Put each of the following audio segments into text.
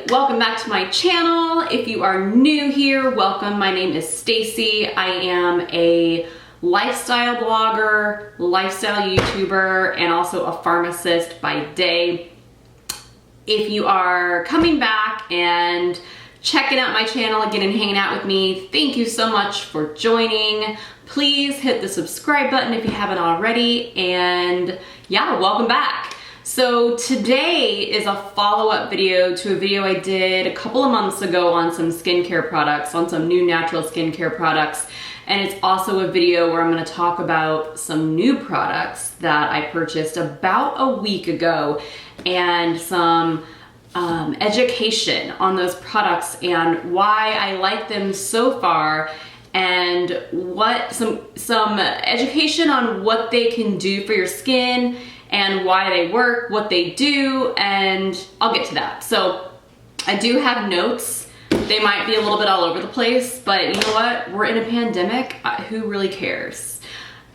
welcome back to my channel. If you are new here, welcome. My name is Stacy. I am a lifestyle blogger, lifestyle YouTuber, and also a pharmacist by day. If you are coming back and checking out my channel again and hanging out with me, thank you so much for joining. Please hit the subscribe button if you haven't already, and yeah, welcome back. So today is a follow-up video to a video I did a couple of months ago on some skincare products, on some new natural skincare products. And it's also a video where I'm going to talk about some new products that I purchased about a week ago and some education on those products and why I like them so far, and what some education on what they can do for your skin and why they work, what they do, and I'll get to that. So I do have notes. They might be a little bit all over the place, but you know what? We're in a pandemic. Who really cares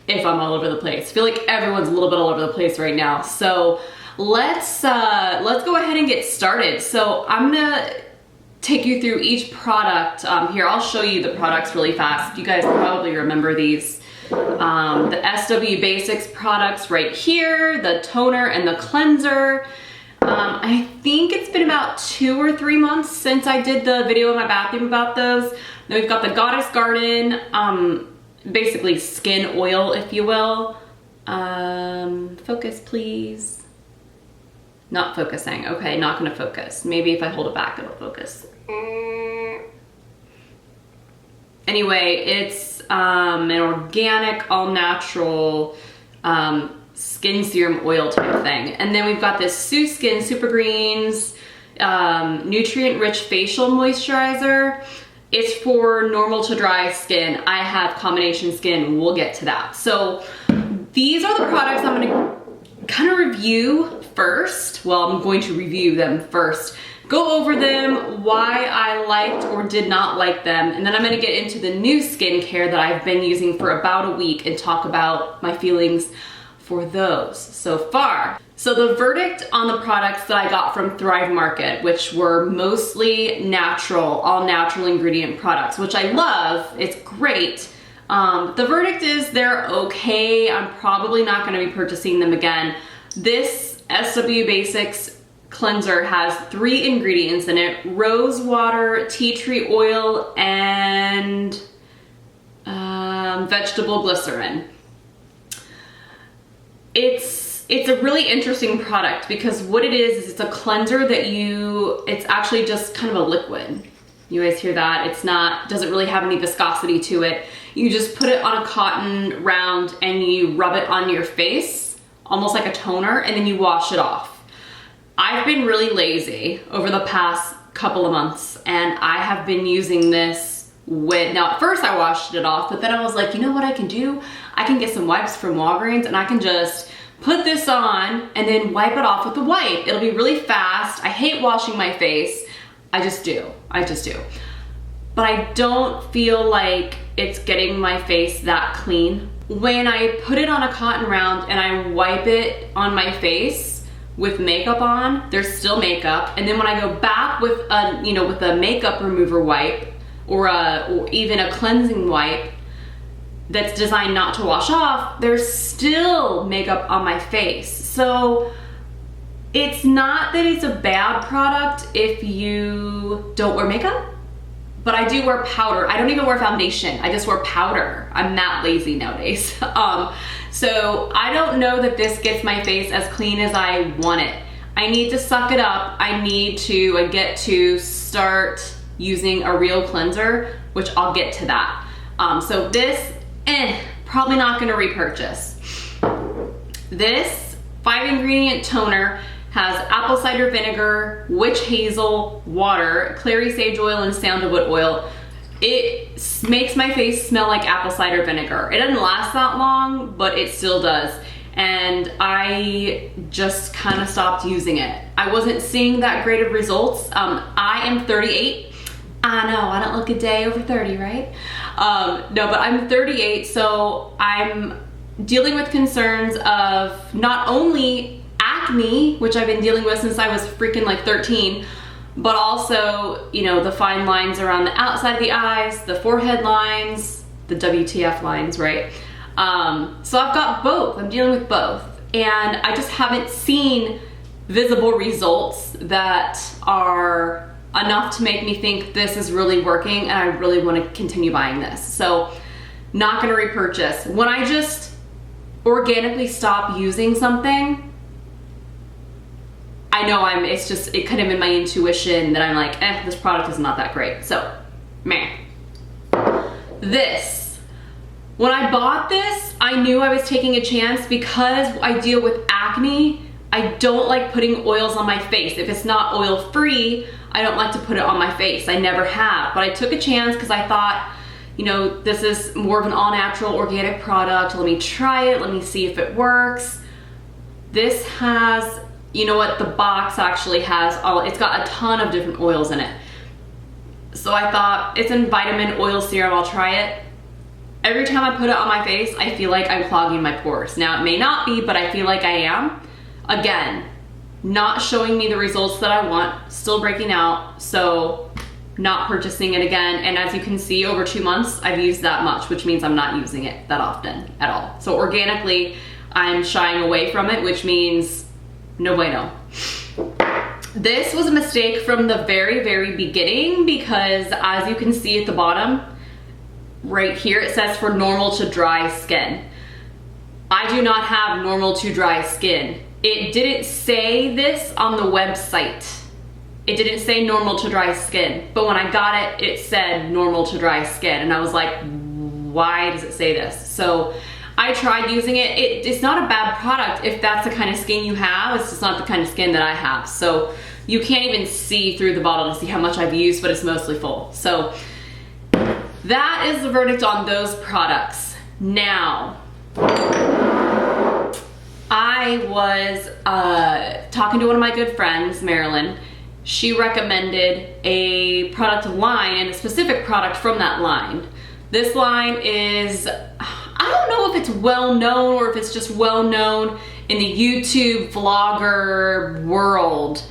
if I'm all over the place? I feel like everyone's a little bit all over the place right now. So let's go ahead and get started. So I'm gonna take you through each product. Here, I'll show you the products really fast. You guys probably remember these. The SW Basics products right here, the toner and the cleanser. I think it's been about 2 or 3 months since I did the video in my bathroom about those. Then we've got the Goddess Garden, basically skin oil, if you will. Focus, please. Not focusing. Okay, not gonna focus. Maybe if I hold it back, it'll focus. Anyway, it's an organic, all-natural skin serum oil type thing. And then we've got this Sue Skin Super Greens nutrient-rich facial moisturizer. It's for normal to dry skin. I have combination skin. We'll get to that. So these are the products I'm gonna kind of review first. Well, I'm going to review them first. Go over them, why I liked or did not like them, and then I'm gonna get into the new skincare that I've been using for about a week and talk about my feelings for those so far. So the verdict on the products that I got from Thrive Market, which were mostly natural, all natural ingredient products, which I love, it's great. The verdict is they're okay. I'm probably not gonna be purchasing them again. This SW Basics cleanser has 3 ingredients in it: rose water, tea tree oil, and vegetable glycerin. It's a really interesting product because what it is it's a cleanser that it's actually just kind of a liquid. You guys hear that? Doesn't really have any viscosity to it. You just put it on a cotton round and you rub it on your face, almost like a toner, and then you wash it off. I've been really lazy over the past couple of months, and I have been using this now at first I washed it off, but then I was like, you know what I can do? I can get some wipes from Walgreens and I can just put this on and then wipe it off with a wipe. It'll be really fast. I hate washing my face. I just do. But I don't feel like it's getting my face that clean. When I put it on a cotton round and I wipe it on my face, with makeup on, there's still makeup, and then when I go back with a makeup remover wipe or even a cleansing wipe that's designed not to wash off, there's still makeup on my face. So it's not that it's a bad product if you don't wear makeup, but I do wear powder. I don't even wear foundation. I just wear powder. I'm that lazy nowadays. So I don't know that this gets my face as clean as I want it. I need to suck it up. I get to start using a real cleanser, which I'll get to that. So this, probably not gonna repurchase. This 5-ingredient toner has apple cider vinegar, witch hazel, water, clary sage oil, and sandalwood oil. It makes my face smell like apple cider vinegar. It doesn't last that long, but it still does. And I just kind of stopped using it. I wasn't seeing that great of results. I am 38. I know, I don't look a day over 30, right? No, but I'm 38, so I'm dealing with concerns of not only acne, which I've been dealing with since I was freaking like 13, but also, you know, the fine lines around the outside of the eyes, the forehead lines, the WTF lines, right? So I've got both, I'm dealing with both. And I just haven't seen visible results that are enough to make me think this is really working and I really want to continue buying this. So not gonna repurchase. When I just organically stop using something, I know it kind of in my intuition that I'm like, this product is not that great. So, man. This. When I bought this, I knew I was taking a chance because I deal with acne. I don't like putting oils on my face. If it's not oil free, I don't like to put it on my face. I never have, but I took a chance because I thought, you know, this is more of an all-natural organic product. Let me try it. Let me see if it works. This has, you know what, the box actually has it's got a ton of different oils in it. So I thought, it's a vitamin oil serum, I'll try it. Every time I put it on my face, I feel like I'm clogging my pores. Now it may not be, but I feel like I am. Again, not showing me the results that I want, still breaking out, so not purchasing it again. And as you can see, over 2 months, I've used that much, which means I'm not using it that often at all. So organically, I'm shying away from it, which means no bueno. This was a mistake from the very, very beginning because as you can see at the bottom, right here, it says for normal to dry skin. I do not have normal to dry skin. It didn't say this on the website. It didn't say normal to dry skin, but when I got it, it said normal to dry skin. And I was like, why does it say this? So I tried using it. It's not a bad product if that's the kind of skin you have. It's just not the kind of skin that I have. So you can't even see through the bottle to see how much I've used, but it's mostly full. So that is the verdict on those products. Now, I was talking to one of my good friends, Marilyn. She recommended a product line and a specific product from that line. This line is, I don't know if it's well known or if it's just well known in the YouTube vlogger world.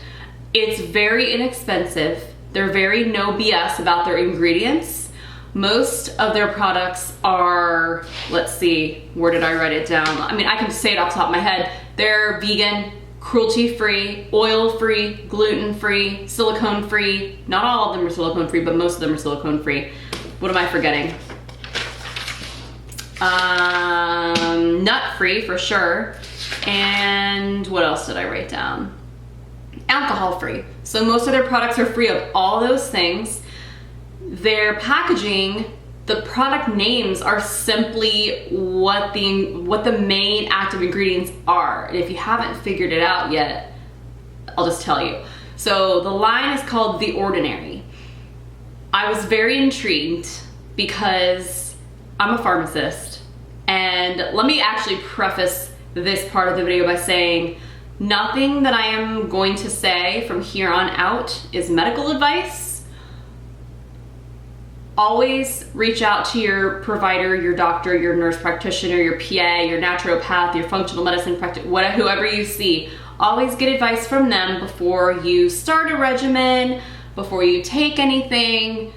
It's very inexpensive. They're very no BS about their ingredients. Most of their products are, let's see, where did I write it down? I mean, I can say it off the top of my head. They're vegan, cruelty-free, oil-free, gluten-free, silicone-free. Not all of them are silicone-free, but most of them are silicone-free. What am I forgetting? Nut-free for sure. And what else did I write down? Alcohol-free. So most of their products are free of all those things. Their packaging, the product names are simply what the main active ingredients are. And if you haven't figured it out yet, I'll just tell you. So the line is called The Ordinary. I was very intrigued because I'm a pharmacist. And let me actually preface this part of the video by saying nothing that I am going to say from here on out is medical advice. Always reach out to your provider, your doctor, your nurse practitioner, your PA, your naturopath, your functional medicine practitioner, whoever you see. Always get advice from them before you start a regimen, before you take anything.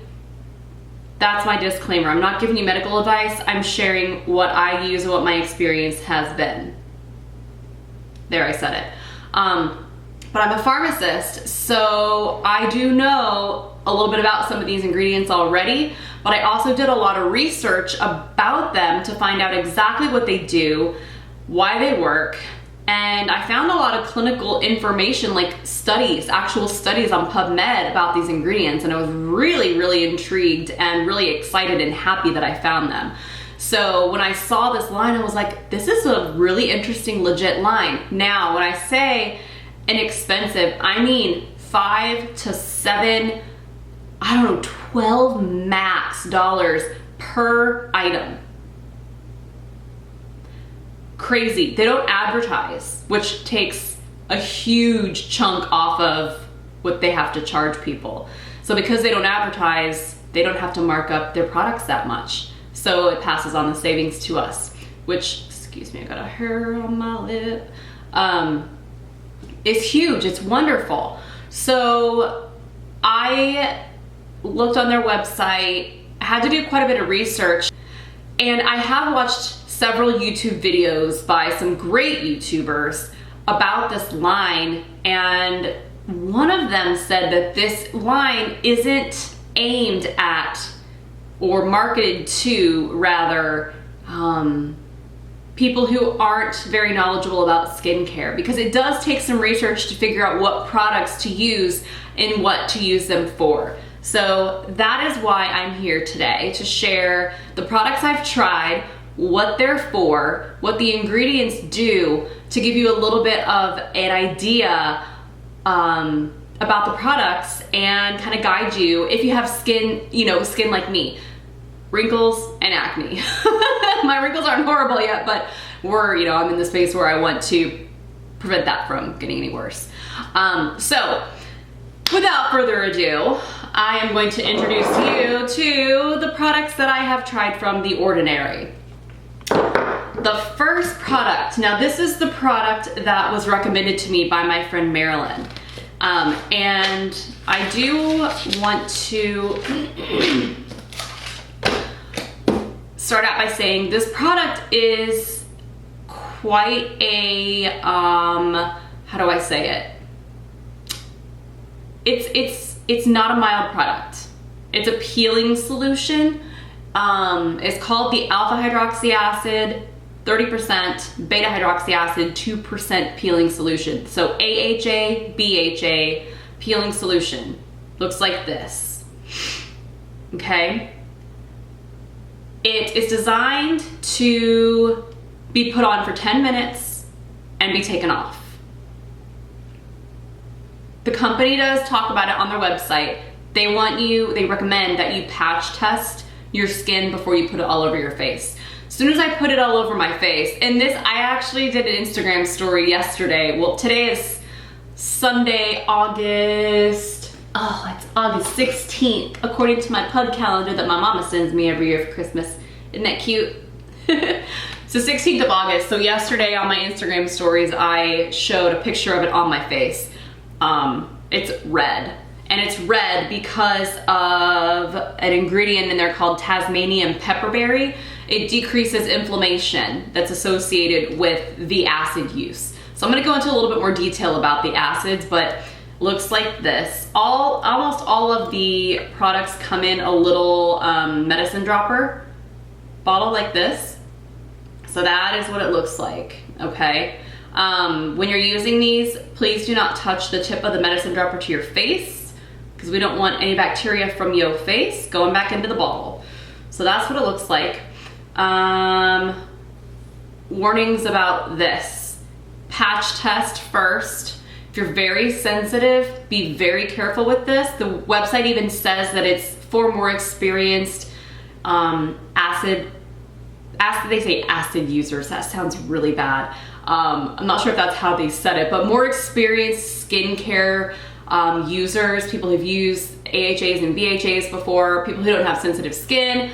That's my disclaimer. I'm not giving you medical advice. I'm sharing what I use and what my experience has been. There, I said it. But I'm a pharmacist, so I do know a little bit about some of these ingredients already, but I also did a lot of research about them to find out exactly what they do, why they work, and I found a lot of clinical information, like studies, actual studies on PubMed about these ingredients, and I was really, really intrigued and really excited and happy that I found them. So when I saw this line, I was like, this is a really interesting, legit line. Now, when I say inexpensive, I mean $5 to $7, I don't know, 12 max dollars per item. Crazy. They don't advertise, which takes a huge chunk off of what they have to charge people. So because they don't advertise, they don't have to mark up their products that much. So it passes on the savings to us, which, excuse me, I got a hair on my lip. It's huge, it's wonderful. So I looked on their website, had to do quite a bit of research, and I have watched several YouTube videos by some great YouTubers about this line, and one of them said that this line isn't aimed at, or marketed to rather, people who aren't very knowledgeable about skincare, because it does take some research to figure out what products to use and what to use them for. So that is why I'm here today, to share the products I've tried, what they're for, what the ingredients do, to give you a little bit of an idea about the products and kind of guide you if you have skin, skin like me. Wrinkles and acne. My wrinkles aren't horrible yet, but I'm in the space where I want to prevent that from getting any worse. So without further ado, I am going to introduce you to the products that I have tried from The Ordinary. The first product, now this is the product that was recommended to me by my friend Marilyn. And I do want to start out by saying this product is quite a, how do I say it? It's not a mild product. It's a peeling solution. It's called the alpha hydroxy acid, 30%, beta hydroxy acid, 2% peeling solution. So AHA, BHA peeling solution. Looks like this. Okay. It is designed to be put on for 10 minutes and be taken off. The company does talk about it on their website. They recommend that you patch test your skin before you put it all over your face. As soon as I put it all over my face, and I actually did an Instagram story yesterday. Well, today is Sunday, August 16th, according to my pug calendar that my mama sends me every year for Christmas. Isn't that cute? So 16th of August, so yesterday on my Instagram stories, I showed a picture of it on my face. It's red, and it's red because of an ingredient in there called Tasmanian pepperberry. It decreases inflammation that's associated with the acid use. So I'm gonna go into a little bit more detail about the acids, but looks like this. Almost all of the products come in a little medicine dropper bottle like this. So that is what it looks like, okay? When you're using these, please do not touch the tip of the medicine dropper to your face, because we don't want any bacteria from your face going back into the bottle. So that's what it looks like. Warnings about this. Patch test first. If you're very sensitive, be very careful with this. The website even says that it's for more experienced they say acid users. That sounds really bad. I'm not sure if that's how they said it, but more experienced skincare users, people who've used AHAs and BHAs before, people who don't have sensitive skin.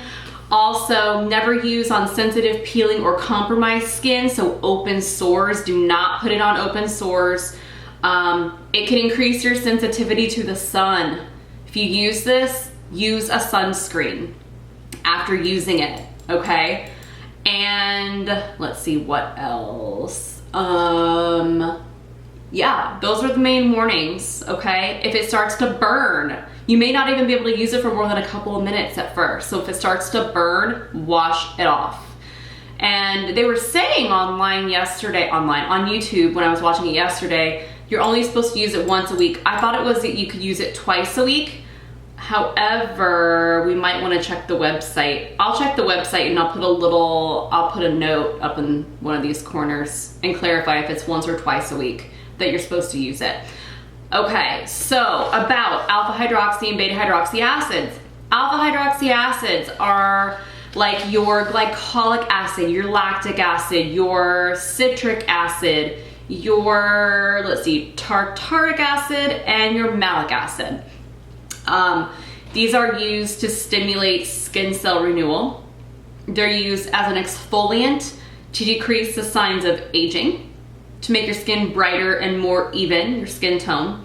Also, never use on sensitive, peeling, or compromised skin. So open sores, do not put it on open sores. It can increase your sensitivity to the sun. If you use this, use a sunscreen after using it, okay? And let's see what else. Yeah, those are the main warnings, okay? If it starts to burn, you may not even be able to use it for more than a couple of minutes at first. So if it starts to burn, wash it off. And they were saying on YouTube, when I was watching it yesterday, you're only supposed to use it once a week. I thought it was that you could use it twice a week. However, we might want to check the website. I'll check the website and I'll put a note up in one of these corners and clarify if it's once or twice a week that you're supposed to use it. Okay, so about alpha hydroxy and beta hydroxy acids. Alpha hydroxy acids are like your glycolic acid, your lactic acid, your citric acid, your, tartaric acid, and your malic acid. These are used to stimulate skin cell renewal. They're used as an exfoliant to decrease the signs of aging, to make your skin brighter and more even, your skin tone.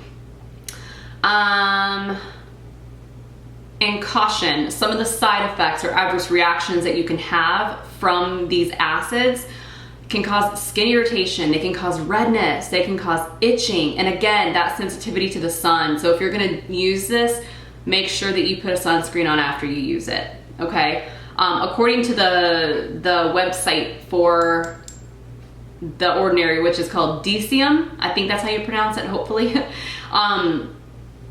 And caution, some of the side effects or adverse reactions that you can have from these acids can cause skin irritation, they can cause redness, they can cause itching, and again, that sensitivity to the sun. So if you're gonna use this, make sure that you put a sunscreen on after you use it, okay? According to the website for The Ordinary, which is called DCM, I think that's how you pronounce it, hopefully.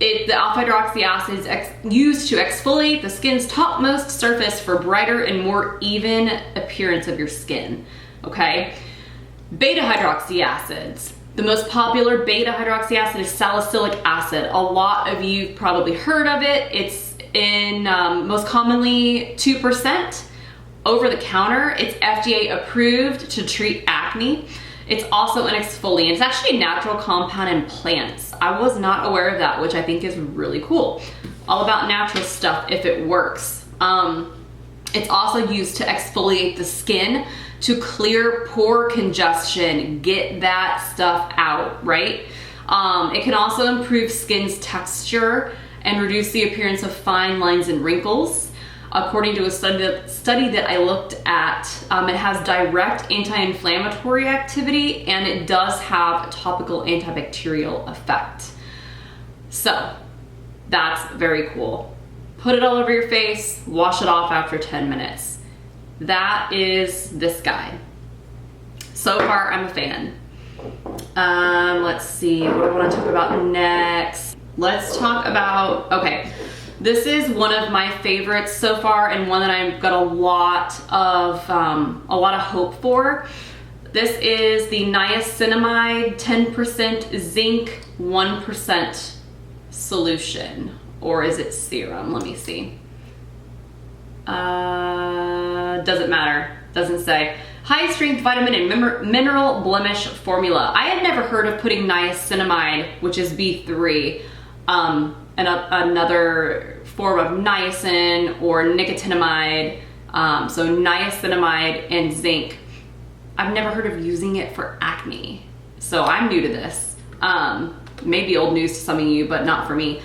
The alpha hydroxy acid is used to exfoliate the skin's topmost surface for brighter and more even appearance of your skin, okay? Beta hydroxy acids. The most popular beta hydroxy acid is salicylic acid. A lot of you probably heard of it. It's in most commonly 2%. Over the counter, it's FDA approved to treat acne. It's also an exfoliant. It's actually a natural compound in plants. I was not aware of that, which I think is really cool. All about natural stuff if it works. It's also used to exfoliate the skin, to clear pore congestion, get that stuff out, right? It can also improve skin's texture and reduce the appearance of fine lines and wrinkles. According to a study that I looked at, it has direct anti-inflammatory activity and it does have a topical antibacterial effect. So that's very cool. Put it all over your face, wash it off after 10 minutes. That is this guy. So far, I'm a fan. Let's see, what do I want to talk about next? Let's talk about, okay. This is one of my favorites so far and one that I've got a lot of hope for. This is the Niacinamide 10% Zinc 1% solution, or is it serum? Let me see. Doesn't matter, doesn't say. High strength vitamin and mineral blemish formula. I had never heard of putting niacinamide, which is B3, and another form of niacin or nicotinamide, so niacinamide and zinc. I've never heard of using it for acne, so I'm new to this. Maybe old news to some of you, but not for me.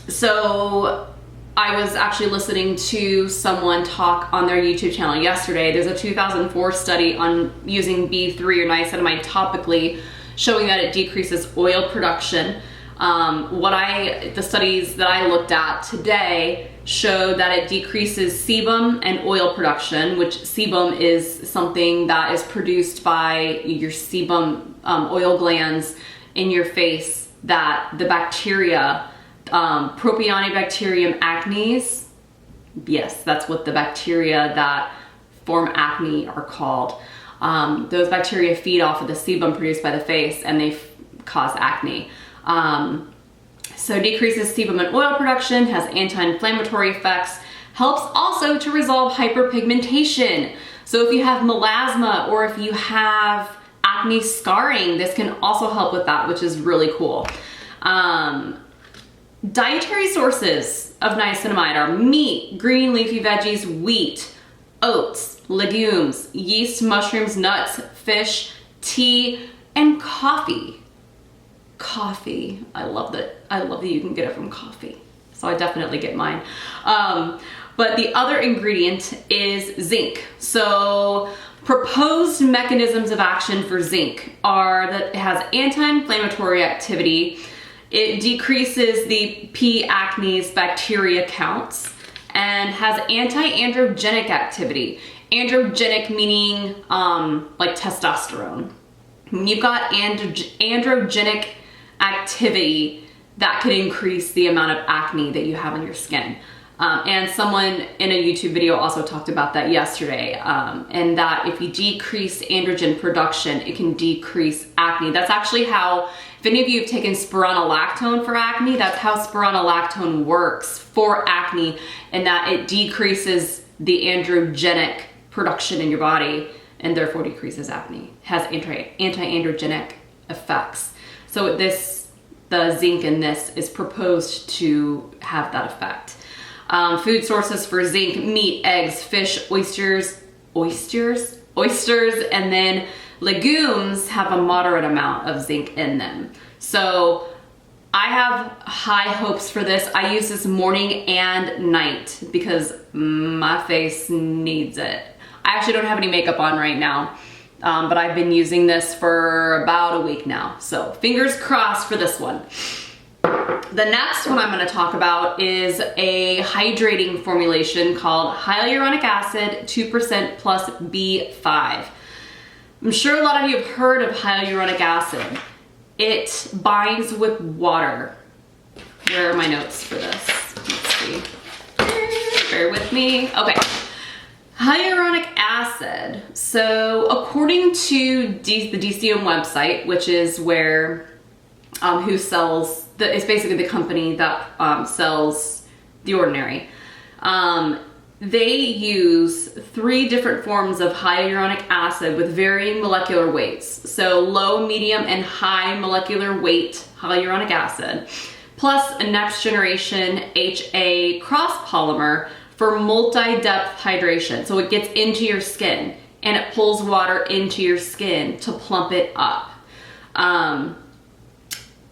So I was actually listening to someone talk on their YouTube channel yesterday. There's a 2004 study on using B3 or niacinamide topically, showing that it decreases oil production. The studies that I looked at today showed that it decreases sebum and oil production, which sebum is something that is produced by your sebum oil glands in your face, that the bacteria, Propionibacterium acnes, yes, that's what the bacteria that form acne are called. Those bacteria feed off of the sebum produced by the face and they cause acne. So decreases sebum and oil production, has anti-inflammatory effects, helps also to resolve hyperpigmentation. So if you have melasma or if you have acne scarring, this can also help with that, which is really cool. Dietary sources of niacinamide are meat, green leafy veggies, wheat, oats, legumes, yeast, mushrooms, nuts, fish, tea, and coffee. Coffee, I love that you can get it from coffee. So I definitely get mine. But the other ingredient is zinc. So proposed mechanisms of action for zinc are that it has anti-inflammatory activity, it decreases the P. acnes bacteria counts, and has anti-androgenic activity. Androgenic meaning like testosterone. When you've got androgenic activity, that could increase the amount of acne that you have on your skin. And someone in a YouTube video also talked about that yesterday, and that if you decrease androgen production, it can decrease acne. That's actually how, if any of you have taken spironolactone for acne, that's how spironolactone works for acne, and that it decreases the androgenic production in your body and therefore decreases acne. Has anti-androgenic effects. So the zinc in this is proposed to have that effect. Food sources for zinc: meat, eggs, fish, oysters, and then legumes have a moderate amount of zinc in them. So I have high hopes for this. I use this morning and night because my face needs it. I actually don't have any makeup on right now, but I've been using this for about a week now. So fingers crossed for this one. The next one I'm going to talk about is a hydrating formulation called Hyaluronic Acid 2% plus B5. I'm sure a lot of you have heard of hyaluronic acid. It binds with water. Where are my notes for this? Let's see. Bear with me. Okay. Hyaluronic acid. So according to the DCM website, which is where who sells it's basically the company that sells The Ordinary. They use 3 different forms of hyaluronic acid with varying molecular weights. So low, medium, and high molecular weight hyaluronic acid, plus a next generation HA cross polymer for multi-depth hydration. So it gets into your skin and it pulls water into your skin to plump it up.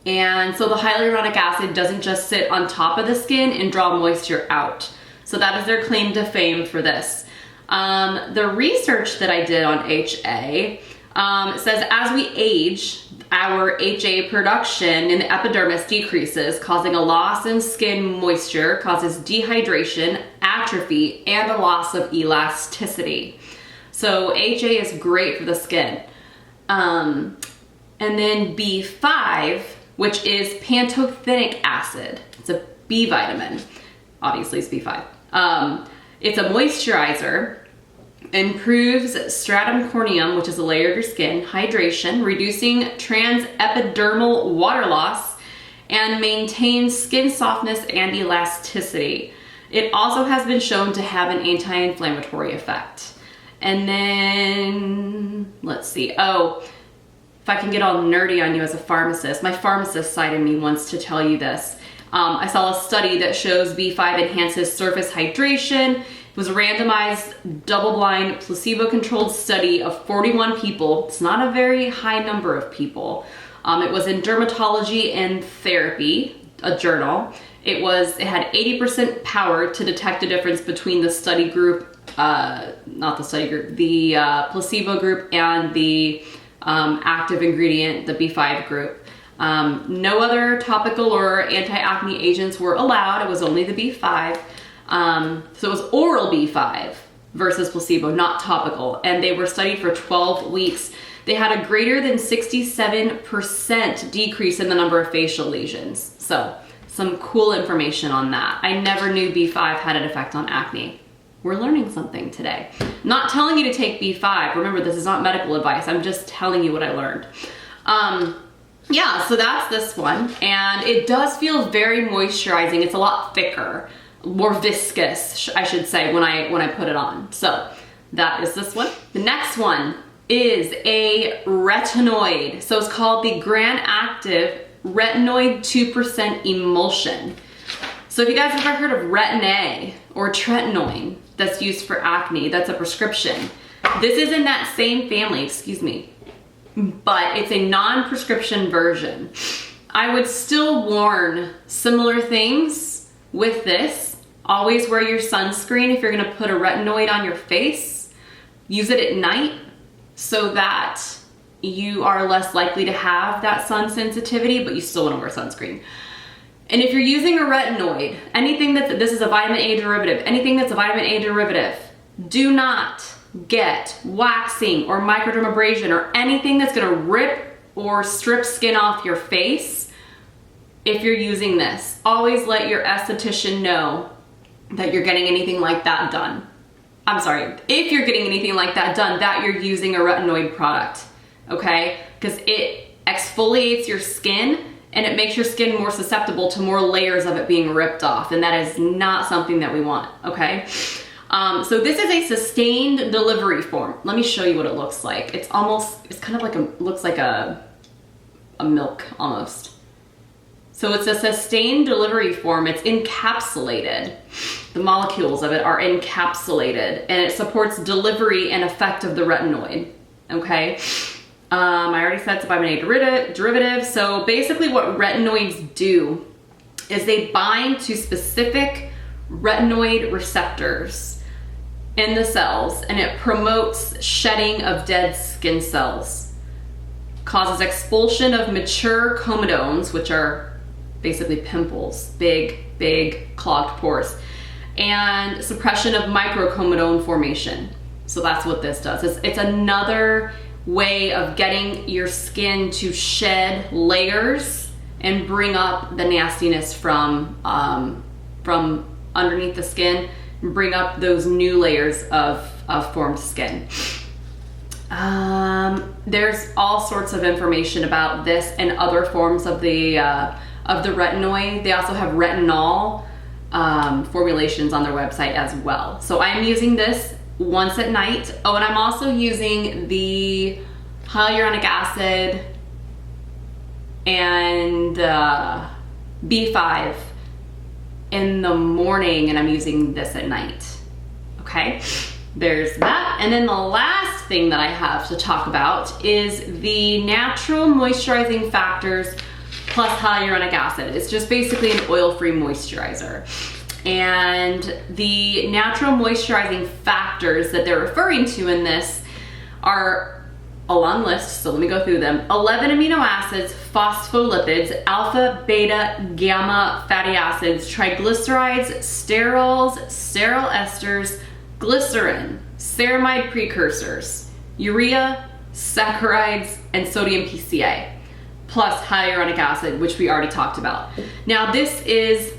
And so the hyaluronic acid doesn't just sit on top of the skin and draw moisture out. So that is their claim to fame for this. The research that I did on HA says as we age, our HA production in the epidermis decreases, causing a loss in skin moisture, causes dehydration, atrophy, and a loss of elasticity. So HA is great for the skin. And then B5, which is pantothenic acid. It's a B vitamin. Obviously it's B5. It's a moisturizer, improves stratum corneum, which is a layer of your skin, hydration, reducing transepidermal water loss, and maintains skin softness and elasticity. It also has been shown to have an anti-inflammatory effect. And then, let's see, if I can get all nerdy on you as a pharmacist, my pharmacist side of me wants to tell you this. I saw a study that shows B5 enhances surface hydration. It was a randomized, double-blind, placebo-controlled study of 41 people. It's not a very high number of people. It was in Dermatology and Therapy, a journal. It had 80% power to detect a difference between the study group, the placebo group and the active ingredient, the B5 group. No other topical or anti-acne agents were allowed. It was only the B5. So it was oral B5 versus placebo, not topical. And they were studied for 12 weeks. They had a greater than 67% decrease in the number of facial lesions. So some cool information on that. I never knew B5 had an effect on acne. We're learning something today. Not telling you to take B5. Remember, this is not medical advice. I'm just telling you what I learned. Yeah, so that's this one. And it does feel very moisturizing. It's a lot thicker, more viscous, I should say, when I put it on. So that is this one. The next one is a retinoid. So it's called the Grand Active Retinoid 2% Emulsion. So if you guys have ever heard of Retin-A or tretinoin that's used for acne, that's a prescription. This is in that same family, excuse me, but it's a non-prescription version. I would still warn similar things with this. Always wear your sunscreen if you're gonna put a retinoid on your face. Use it at night so that you are less likely to have that sun sensitivity, but you still wanna wear sunscreen. And if you're using a retinoid, this is a vitamin A derivative, anything that's a vitamin A derivative, do not get waxing or microdermabrasion or anything that's gonna rip or strip skin off your face if you're using this. Always let your esthetician know that you're getting anything like that done. I'm sorry, if you're getting anything like that done, that you're using a retinoid product, okay? Because it exfoliates your skin and it makes your skin more susceptible to more layers of it being ripped off, and that is not something that we want, okay? So this is a sustained delivery form. Let me show you what it looks like. It's kind of like looks like a milk almost. So it's a sustained delivery form. It's encapsulated. The molecules of it are encapsulated, and it supports delivery and effect of the retinoid, okay? I already said it's a vitamin A derivative. So basically what retinoids do is they bind to specific retinoid receptors in the cells, and it promotes shedding of dead skin cells, causes expulsion of mature comedones, which are basically pimples, big clogged pores, and suppression of microcomedone formation. So that's what this does. It's another way of getting your skin to shed layers and bring up the nastiness from underneath the skin and bring up those new layers of formed skin. There's all sorts of information about this and other forms of the retinoid. They also have retinol formulations on their website as well. So I'm using this once at night. Oh, and I'm also using the hyaluronic acid and B5 in the morning, and I'm using this at night. Okay, there's that. And then the last thing that I have to talk about is the natural moisturizing factors plus hyaluronic acid. It's just basically an oil-free moisturizer. And the natural moisturizing factors that they're referring to in this are a long list, so let me go through them. 11 amino acids, phospholipids, alpha, beta, gamma fatty acids, triglycerides, sterols, steryl esters, glycerin, ceramide precursors, urea, saccharides, and sodium PCA, plus hyaluronic acid, which we already talked about. Now this is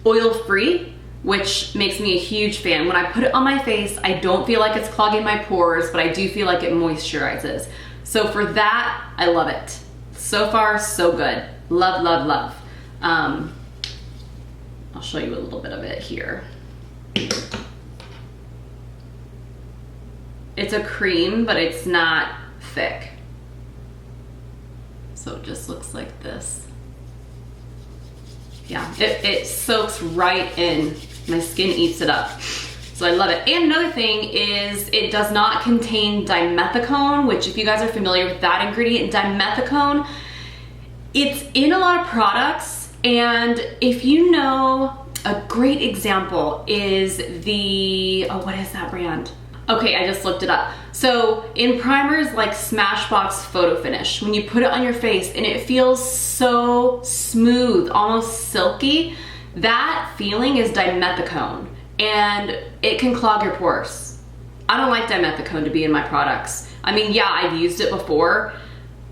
oil-free, which makes me a huge fan. When I put it on my face, I don't feel like it's clogging my pores, but I do feel like it moisturizes. So for that, I love it. So far, so good. Love, love, love. I'll show you a little bit of it here. It's a cream, but it's not thick. So it just looks like this. Yeah, it soaks right in. My skin eats it up. So I love it. And another thing is it does not contain dimethicone, which if you guys are familiar with that ingredient, dimethicone, it's in a lot of products. And if you know, a great example is the, oh, what is that brand? Okay, I just looked it up. So in primers like Smashbox Photo Finish, when you put it on your face and it feels so smooth, almost silky, that feeling is dimethicone, and it can clog your pores. I don't like dimethicone to be in my products. I mean, yeah, I've used it before.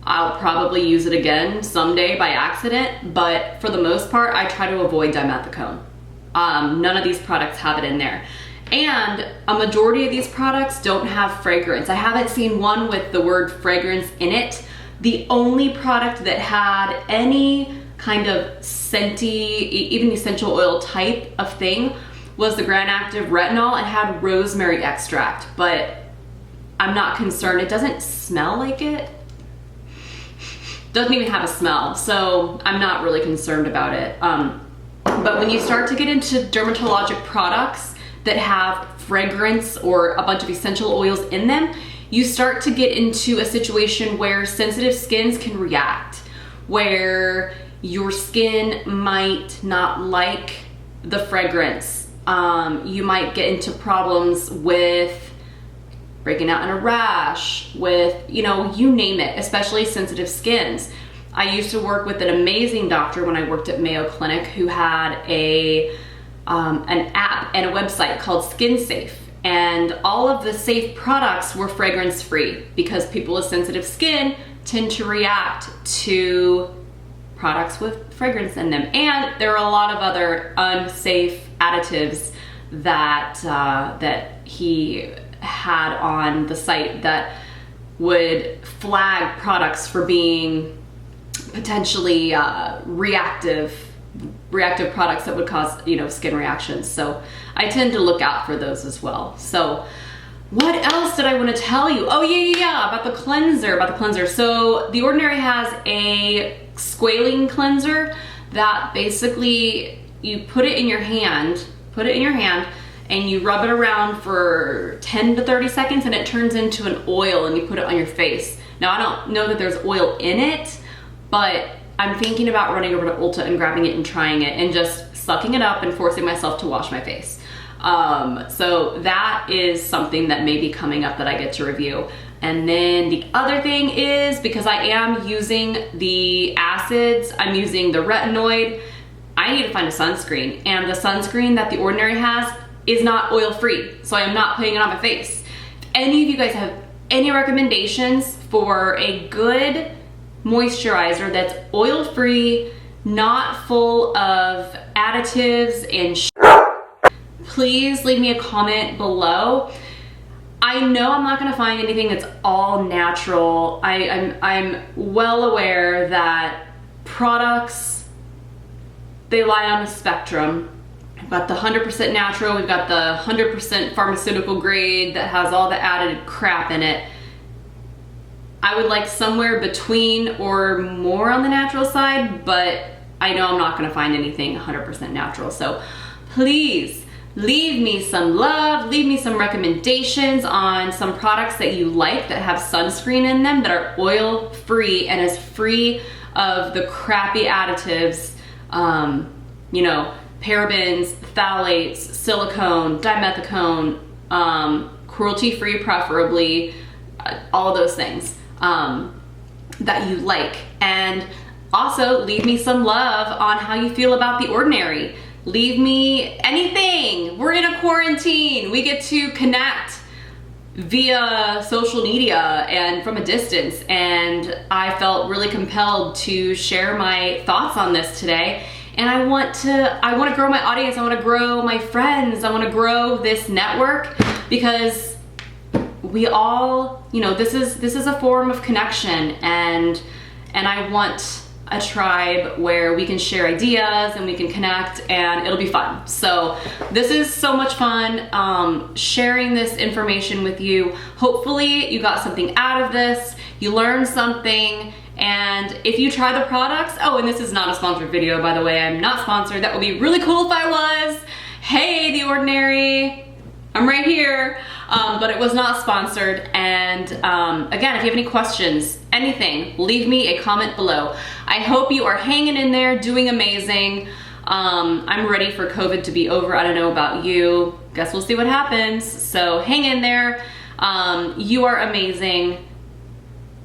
I'll probably use it again someday by accident, but for the most part, I try to avoid dimethicone. None of these products have it in there. And a majority of these products don't have fragrance. I haven't seen one with the word fragrance in it. The only product that had any kind of scenty, even essential oil type of thing was the Grand Active Retinol. It had rosemary extract, but I'm not concerned. It doesn't smell like it. Doesn't even have a smell, so I'm not really concerned about it. But when you start to get into dermatologic products that have fragrance or a bunch of essential oils in them, you start to get into a situation where sensitive skins can react, where your skin might not like the fragrance. You might get into problems with breaking out in a rash, with, you know, you name it, especially sensitive skins. I used to work with an amazing doctor when I worked at Mayo Clinic who had an app and a website called Skin Safe. And all of the safe products were fragrance free because people with sensitive skin tend to react to products with fragrance in them. And there are a lot of other unsafe additives that that he had on the site that would flag products for being potentially reactive products that would cause, you know, skin reactions. So I tend to look out for those as well. So what else did I want to tell you? Oh yeah, about the cleanser, So The Ordinary has a squalene cleanser that basically you put it in your hand, and you rub it around for 10 to 30 seconds and it turns into an oil and you put it on your face. Now, I don't know that there's oil in it, but I'm thinking about running over to Ulta and grabbing it and trying it and just sucking it up and forcing myself to wash my face. So that is something that may be coming up that I get to review. And then the other thing is, because I am using the acids, I'm using the retinoid, I need to find a sunscreen. And the sunscreen that The Ordinary has is not oil-free, so I am not putting it on my face. If any of you guys have any recommendations for a good moisturizer that's oil-free, not full of additives and please leave me a comment below. I know I'm not gonna find anything that's all natural. I'm well aware that products, they lie on a spectrum. We've got the 100% natural, we've got the 100% pharmaceutical grade that has all the added crap in it. I would like somewhere between or more on the natural side, but I know I'm not gonna find anything 100% natural. So please leave me some love, leave me some recommendations on some products that you like that have sunscreen in them, that are oil-free and as free of the crappy additives, you know, parabens, phthalates, silicone, dimethicone, cruelty-free preferably, all those things that you like. And also leave me some love on how you feel about The Ordinary. Leave me anything. We're in a quarantine. We get to connect via social media and from a distance. And I felt really compelled to share my thoughts on this today. And I want to grow my audience. I want to grow my friends. I want to grow this network, because we all, you know, this is a form of connection, and I want a tribe where we can share ideas and we can connect, and it'll be fun. So this is so much fun, sharing this information with you. Hopefully you got something out of this, you learned something, and if you try the products, oh, and this is not a sponsored video, by the way, I'm not sponsored. That would be really cool if I was. Hey, The Ordinary, I'm right here. But it was not sponsored. And again, if you have any questions, anything, leave me a comment below. I hope you are hanging in there, doing amazing. I'm ready for COVID to be over. I don't know about you. Guess we'll see what happens. So hang in there. You are amazing.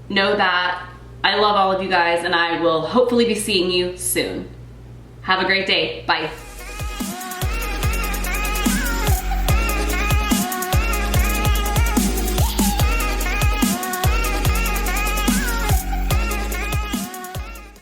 Know that. I love all of you guys, and I will hopefully be seeing you soon. Have a great day. Bye.